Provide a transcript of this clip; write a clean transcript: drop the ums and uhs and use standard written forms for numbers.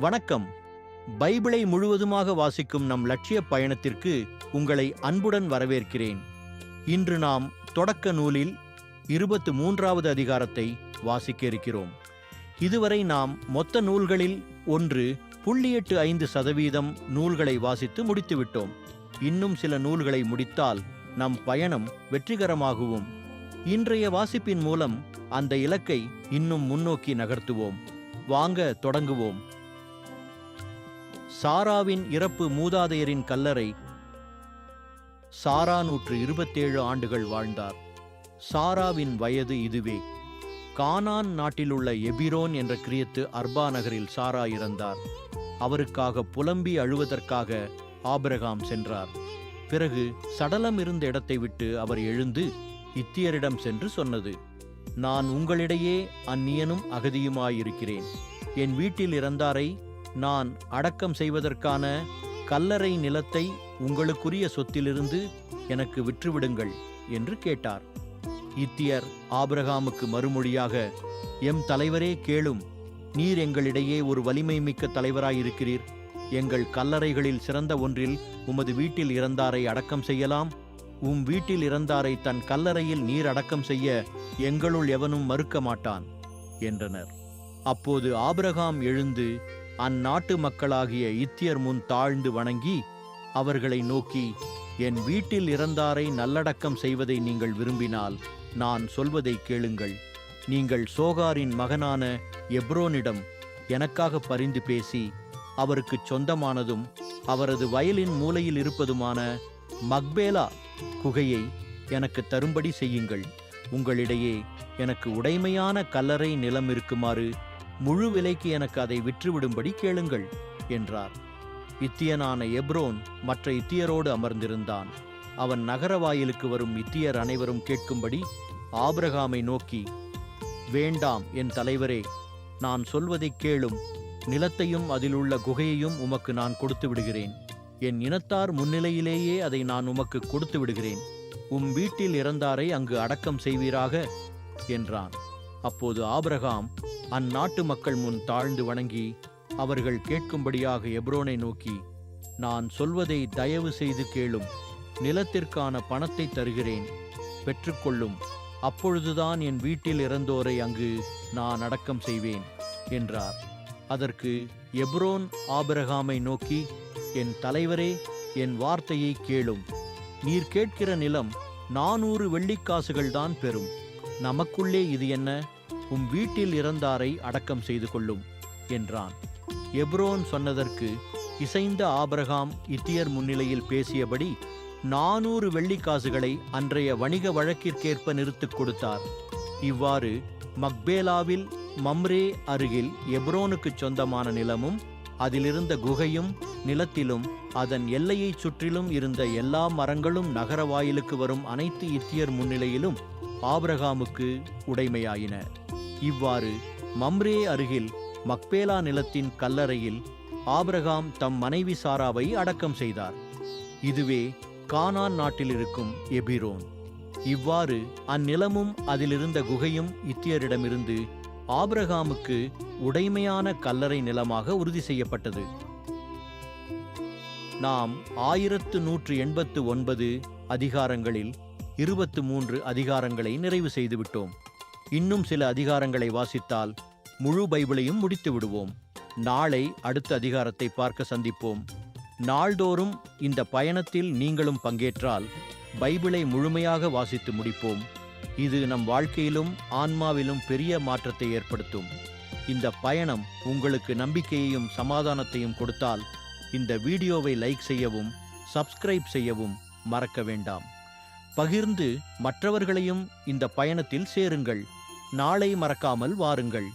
வணக்கம். பைபிளை முழுவதுமாக வாசிக்கும் நம் லட்சிய பயணத்திற்கு உங்களை அன்புடன் வரவேற்கிறேன். இன்று நாம் தொடக்க நூலில் 23வது அதிகாரத்தை வாசிக்க இருக்கிறோம். இதுவரை நாம் மொத்த நூல்களில் 1.85% நூல்களை வாசித்து முடித்துவிட்டோம். இன்னும் சில நூல்களை முடித்தால் நம் பயணம் வெற்றிகரமாகுவோம். இன்றைய வாசிப்பின் மூலம் அந்த இலக்கை இன்னும் முன்னோக்கி நகர்த்துவோம். வாங்க தொடங்குவோம். சாராவின் இறப்பு. மூதாதையரின் கல்லறை. சாரா 127 ஆண்டுகள் வாழ்ந்தார். சாராவின் வயது இதுவே. கானான் நாட்டிலுள்ள எபிரோன் என்ற கிரியத்து அர்பா நகரில் சாரா இறந்தார். அவருக்காக புலம்பி அழுவதற்காக ஆபிரகாம் சென்றார். பிறகு சடலம் இருந்த இடத்தை விட்டு அவர் எழுந்து இத்தியரிடம் சென்று சொன்னது, நான் உங்களிடையே அந்நியனும் அகதியுமாயிருக்கிறேன். என் வீட்டில் இறந்தாரை நான் அடக்கம் செய்வதற்கான கல்லறை நிலத்தை உங்களுக்குரிய சொத்திலிருந்து எனக்கு விற்றுவிடுங்கள் என்று கேட்டார். இத்தியர் ஆபிரகாமுக்கு மறுமொழியாக, எம் தலைவரே கேளும், நீர் எங்களிடையே ஒரு வலிமை மிக்க தலைவராயிருக்கிறீர். எங்கள் கல்லறைகளில் சிறந்த ஒன்றில் உமது வீட்டில் இறந்தாரை அடக்கம் செய்யலாம். வீட்டில் இறந்தாரை தன் கல்லறையில் நீர் அடக்கம் செய்ய எங்களுள் எவனும் மறுக்க மாட்டான் என்றனர். அப்போது ஆபிரகாம் எழுந்து அந்நாட்டு மக்களாகிய இத்தியர் முன் தாழ்ந்து வணங்கி அவர்களை நோக்கி, என் வீட்டில் இறந்தாரை நல்லடக்கம் செய்வதை நீங்கள் விரும்பினால் நான் சொல்வதை கேளுங்கள். நீங்கள் சோகாரின் மகனான எப்ரோனிடம் எனக்காக பரிந்து பேசி அவருக்கு சொந்தமானதும் அவரது வயலின் மூலையில் இருப்பதுமான மக்பேலா குகையை எனக்கு தரும்படி செய்யுங்கள். உங்களிடையே எனக்கு உடைமையான கல்லறை நிலம் இருக்குமாறு முழு விலைக்கு எனக்கு அதை விற்றுவிடும்படி கேளுங்கள் என்றார். இத்தியனான எப்ரோன் மற்ற இத்தியரோடு அமர்ந்திருந்தான். அவன் நகர வாயிலுக்கு வரும் இத்தியர் அனைவரும் கேட்கும்படி ஆபிரகாமை நோக்கி, வேண்டாம் என் தலைவரே, நான் சொல்வதை கேளும். நிலத்தையும் அதிலுள்ள குகையையும் உமக்கு நான் கொடுத்து விடுகிறேன். என் இனத்தார் முன்னிலையிலேயே அதை நான் உமக்கு கொடுத்து விடுகிறேன். வீட்டில் இறந்தாரை அங்கு அடக்கம் செய்வீராக என்றான். அப்போது ஆபிரகாம் அந்நாட்டு மக்கள் முன் தாழ்ந்து வணங்கி அவர்கள் கேட்கும்படியாக எப்ரோனை நோக்கி, நான் சொல்வதை தயவு செய்து கேளும். நிலத்திற்கான பணத்தை தருகிறேன், பெற்றுக்கொள்ளும். அப்பொழுதுதான் என் வீட்டில் இறந்தோரை அங்கு நான் அடக்கம் செய்வேன் என்றார். அதற்கு எப்ரோன் ஆபிரகாமை நோக்கி, என் தலைவரே, என் வார்த்தையை கேளும். நீர் கேட்கிற நிலம் 400 வெள்ளிக்காசுகள்தான் பெறும். நமக்குள்ளே இது என்ன? வீட்டில் இறந்தாரை அடக்கம் செய்து கொள்ளும் என்றான். எப்ரோன் சொன்னதற்கு இசைந்த ஆபிரகாம் இத்தியர் முன்னிலையில் பேசியபடி 400 வெள்ளிக்காசுகளை அன்றைய வணிக வழக்கிற்கேற்ப நிறுத்துக் கொடுத்தார். இவ்வாறு மக்பேலாவில் மம்ரே அருகில் எப்ரோனுக்கு சொந்தமான நிலமும் அதிலிருந்த குகையும் நிலத்திலும் அதன் எல்லையைச் சுற்றிலும் இருந்த எல்லா மரங்களும் நகர வாயிலுக்கு வரும் அனைத்து இத்தியர் முன்னிலையிலும் ஆபிரகாமுக்கு உடைமையாயின. இவ்வாறு மம்ரே அருகில் மக்பேலா நிலத்தின் கல்லறையில் ஆபிரகாம் தம் மனைவி சாராவை அடக்கம் செய்தார். இதுவே கானான் நாட்டில் இருக்கும் எபிரோன். இவ்வாறு அந்நிலமும் அதிலிருந்த குகையும் இத்தியரிடமிருந்து ஆபிரகாமுக்கு உடைமையான கல்லறை நிலமாக உறுதி செய்யப்பட்டது. நாம் 1189 அதிகாரங்களில் 23 அதிகாரங்களை நிறைவு செய்துவிட்டோம். இன்னும் சில அதிகாரங்களை வாசித்தால் முழு பைபிளையும் முடித்து விடுவோம். நாளை அடுத்த அதிகாரத்தை பார்க்க சந்திப்போம். நாள்தோறும் இந்த பயணத்தில் நீங்களும் பங்கேற்றால் பைபிளை முழுமையாக வாசித்து முடிப்போம். இது நம் வாழ்க்கையிலும் ஆன்மாவிலும் பெரிய மாற்றத்தை ஏற்படுத்தும். இந்த பயணம் உங்களுக்கு நம்பிக்கையையும் சமாதானத்தையும் கொடுத்தால் இந்த வீடியோவை லைக் செய்யவும் சப்ஸ்கிரைப் செய்யவும் மறக்க வேண்டாம். பகிர்ந்து மற்றவர்களையும் இந்த பயணத்தில் சேருங்கள். நாளை மறக்காமல் வாருங்கள்.